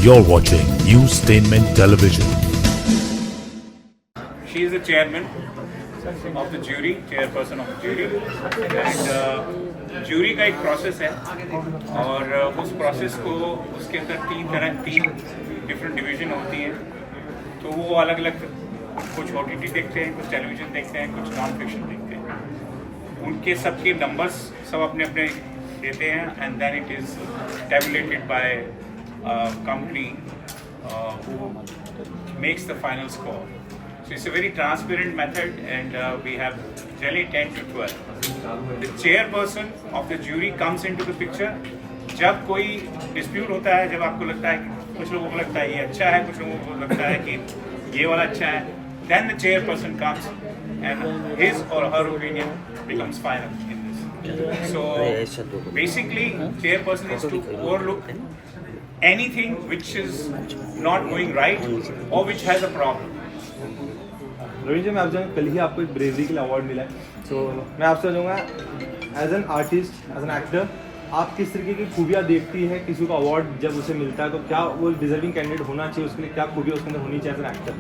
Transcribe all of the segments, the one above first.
You're watching Newstainment Television. She is the chairman of the jury, chairperson of the jury, and jury का एक process है और उस process को उसके अंदर तीन डिफरेंट डिवीजन होती हैं, तो वो अलग अलग कुछ OTT देखते हैं, कुछ टेलीविज़न देखते हैं, कुछ नॉन फिक्शन देखते हैं। उनके सबके नंबर्स सब अपने अपने देते हैं and then it is tabulated by company who makes the final score. So it's a very transparent method and we have generally 10 to 12. The chairperson of the jury comes into the picture. जब कोई dispute होता है, जब आपको लगता है कुछ लोगों को लगता है ये अच्छा है, कुछ लोगों को लगता है कि ये वाला अच्छा है, then the chairperson comes and his or her opinion becomes final in this. So basically chairperson is to overlook anything which is not going right or which has a problem. Ravin जी, मैं आपसे कल ही आपको एक ब्रेवरी के लिए award मिला है, तो मैं आपसे जाऊँगा as an artist, as an actor, आप किस तरीके की खूबियाँ देखती है किसी को अवार्ड जब उसे मिलता है, तो क्या वो डिजर्विंग कैंडिडेट होना चाहिए, उसके लिए क्या खूबियाँ उसके अंदर होनी चाहिए एज एन एक्टर?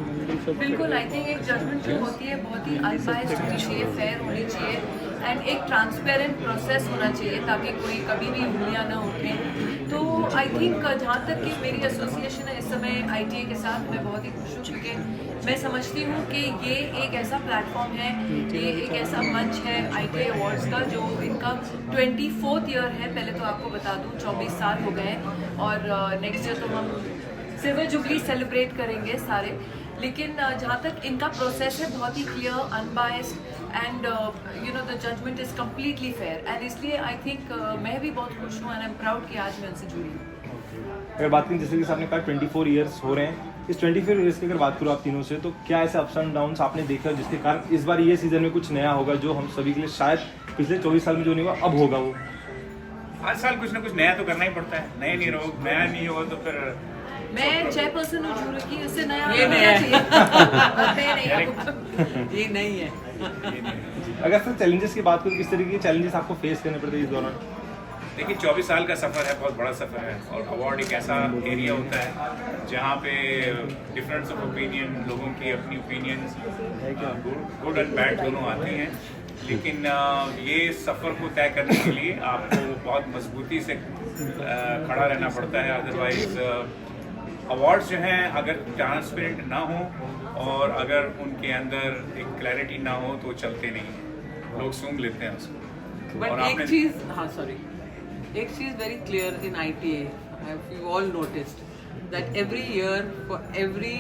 बिल्कुल, आई थिंक एक जजमेंट जो होती है बहुत ही अनबायस्ड होनी चाहिए, फेयर होनी चाहिए एंड एक ट्रांसपेरेंट प्रोसेस होना चाहिए ताकि कोई कभी भी उंगलियां ना उठें। तो आई थिंक जहाँ तक कि मेरी एसोसिएशन है इस समय ITA के साथ, मैं बहुत ही खुश हूँ क्योंकि मैं समझती हूँ कि ये एक ऐसा प्लेटफॉर्म है, ये एक ऐसा मंच है ITA अवार्ड्स का जो इनका 24th ईयर है। पहले तो आपको बता दूँ 24 साल हो गए और नेक्स्ट ईयर तो हम सिल्वर जुबली सेलिब्रेट करेंगे सारे। लेकिन जहाँ तक इनका प्रोसेस है बहुत ही clear, unbiased and you know the judgement is completely fair and इसलिए आई थिंक मैं भी बहुत खुश हूँ एंड आई एम प्राउड कि आज मैं उनसे जुड़ी हूँ। अगर बात करें जैसे कि आपने कहा 24 ईयर्स हो रहे हैं, इस 24 ईयर्स की अगर बात करूँ आप तीनों से, तो क्या ऐसे अप्स एंड डाउन्स आपने देखा जिसके कारण इस बार ये सीजन में कुछ नया होगा जो हम सभी के लिए शायद पिछले 24 साल में जो नहीं हुआ अब होगा? वो हर साल कुछ ना कुछ नया तो करना ही पड़ता है, नया नहीं होगा तो फिर मैं चेयरपर्सन हूँ जुरी की, उससे नया ये नया चाहिए। ये नहीं है। अगर सर चैलेंजेस की बात करूँ, किस तरीके के चैलेंजेस आपको फेस करने पड़ते हैं इस दौरान? देखिए 24 साल का सफ़र है, बहुत बड़ा सफ़र है और अवार्ड एक ऐसा एरिया होता है जहाँ पे डिफरेंस ऑफ ओपिनियन, लोगों की अपनी ओपिनियंस गुड एंड बैड दोनों आती हैं, लेकिन ये सफ़र को तय करने के लिए आपको बहुत मजबूती से खड़ा रहना पड़ता है। अदरवाइज अवार्ड्स जो हैं अगर ट्रांसपेरेंट ना हो और अगर उनके अंदर एक क्लैरिटी ना हो तो चलते नहीं हैं, लोग सूंघ लेते हैं उसको। बट एक चीज, हाँ सॉरी, एक चीज very clear in ITA, you all noticed that every year for every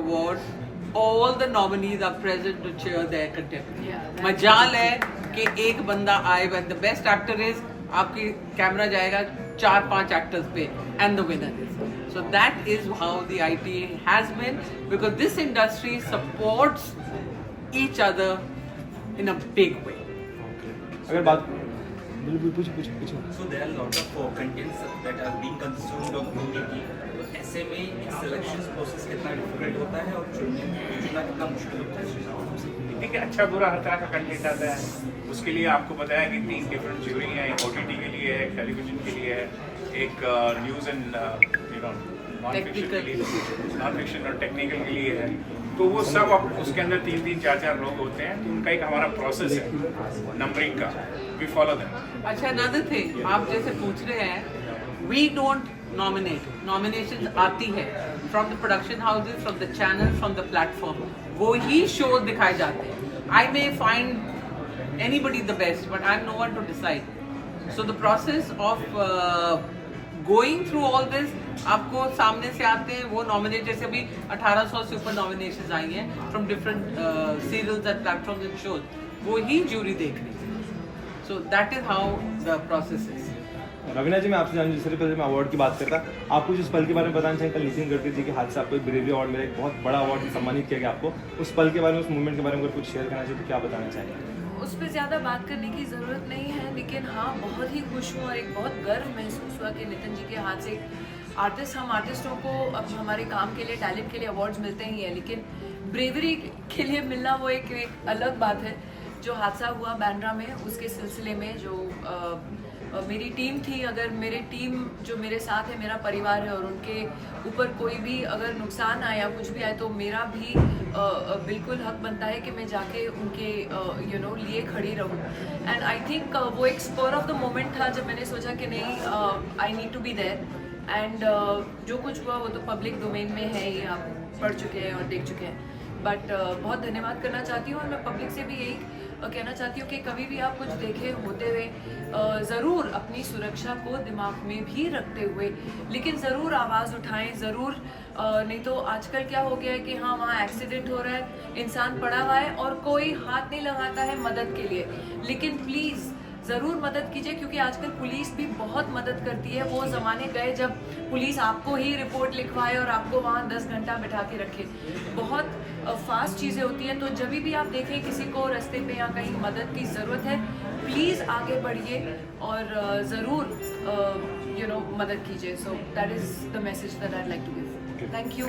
award all the nominees are present to cheer their contemporary. मजाल है कि एक बंदा आए, when the best actor is, आपकी कैमरा जाएगा 4-5 एक्टर्स पे and the winner is. So that is how the ITA has been, because this industry supports each other in a big way. अगर बात बिल्कुल पूछ So there are a lot of contents that are being consumed of community. तो ऐसे में एक selection process कितना difficult होता है और चुनना कितना मुश्किल होता है? देखिए अच्छा बुरा हर तरह का कंटेंट आता है, उसके लिए आपको बताया कि 3 डिफरेंट ज्यूरी हैं, एक OTT के लिए है, एक टेलीविजन के लिए है, एक न्यूज़ एंड नॉन फिक्शन और टेक्निकल के लिए है। तो वो सब उसके अंदर 3-3, 4-4 लोग होते हैं, तो उनका एक हमारा प्रोसेस है नंबरिंग का, वी फॉलो दैट। अच्छा, अनदर थिंग आप जैसे पूछ रहे हैं, वी डोंट नॉमिनेट, नॉमिनेशन आती है from the production houses, from the channel, from the platform, वो ही शो दिखाए जाते हैं। I may find anybody the best but I am no one to decide. So the process of going through all this, आपको सामने से आते हैं वो नॉमिनेट, जैसे अभी 1800 से ऊपर नॉमिनेशंस आई हैं from different serials and platforms and shows, वो ही ज्यूरी देख रही है। So that is how the process is. Raveena ji, मैं आपसे जानूँ, जिससे पहले मैं अवार्ड की बात करता, आपको जिस पल के बारे में बताना चाहिए, कल नितिन गडकरी जी के हाथ से आपको एक ब्रेवरी अवार्ड मिला, एक बहुत बड़ा अवार्ड सम्मानित किया गया आपको, उस पल के बारे में, उस मूवमेंट के बारे में अगर कुछ शेयर करना चाहिए तो क्या बताना चाहिए? उस पर ज़्यादा बात करने की ज़रूरत नहीं है, लेकिन हाँ बहुत ही खुश हूँ और एक बहुत गर्व महसूस हुआ कि नितिन जी के हाथ से आर्टिस्ट, हम आर्टिस्टों को अब हमारे काम के लिए, टैलेंट के लिए अवार्ड्स मिलते ही हैं, लेकिन ब्रेवरी के लिए मिलना वो एक अलग बात है। जो हादसा हुआ बांद्रा में, उसके सिलसिले में जो मेरी टीम थी, अगर मेरी टीम जो मेरे साथ है मेरा परिवार है और उनके ऊपर कोई भी अगर नुकसान आए या कुछ भी आए तो मेरा भी बिल्कुल हक बनता है कि मैं जाके उनके लिए खड़ी रहूं। एंड आई थिंक वो एक स्पर ऑफ द मोमेंट था जब मैंने सोचा कि नहीं, I need to be there. And जो कुछ हुआ वो तो पब्लिक डोमेन में है, ये आप पढ़ चुके हैं और देख चुके हैं। बट बहुत धन्यवाद करना चाहती हूँ और मैं पब्लिक से भी यही कहना चाहती हूँ कि कभी भी आप कुछ देखे होते हुए ज़रूर अपनी सुरक्षा को दिमाग में भी रखते हुए लेकिन ज़रूर आवाज़ उठाएं, ज़रूर नहीं तो आजकल क्या हो गया है कि हाँ वहाँ एक्सीडेंट हो रहा है, इंसान पड़ा हुआ है और कोई हाथ नहीं लगाता है मदद के लिए। लेकिन प्लीज़ ज़रूर मदद कीजिए, क्योंकि आजकल पुलिस भी बहुत मदद करती है। वो ज़माने गए जब पुलिस आपको ही रिपोर्ट लिखवाए और आपको वहाँ 10 घंटा बैठा के रखे। बहुत फास्ट चीज़ें होती हैं। तो जब भी आप देखें किसी को रास्ते पे या कहीं मदद की ज़रूरत है, प्लीज़ आगे बढ़िए और ज़रूर मदद कीजिए। So that is the message that I like to give. Thank you.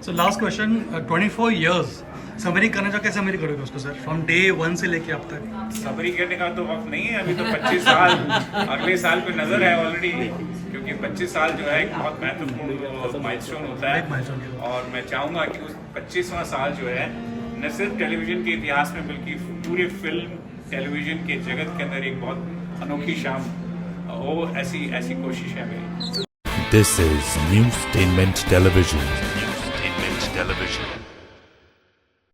So last question, 24 years summary करने का कैसे समरी करोगे उसको सर, फ्रॉम डे 1 से लेके अब तक? सबरी करने का तो वक्त नहीं है अभी तो 25 साल अगले साल पे नजर है ऑलरेडी, क्योंकि 25 साल जो है एक बहुत महत्वपूर्ण माइलस्टोन होता है। और मैं चाहूँगा कि उस 25वां साल जो है न सिर्फ टेलीविज़न के इतिहास में बल्कि पूरे फिल्म टेलीविज़न के जगत के अंदर एक बहुत अनोखी शाम हो, ऐसी कोशिश है मेरी। This is Newstainment Television.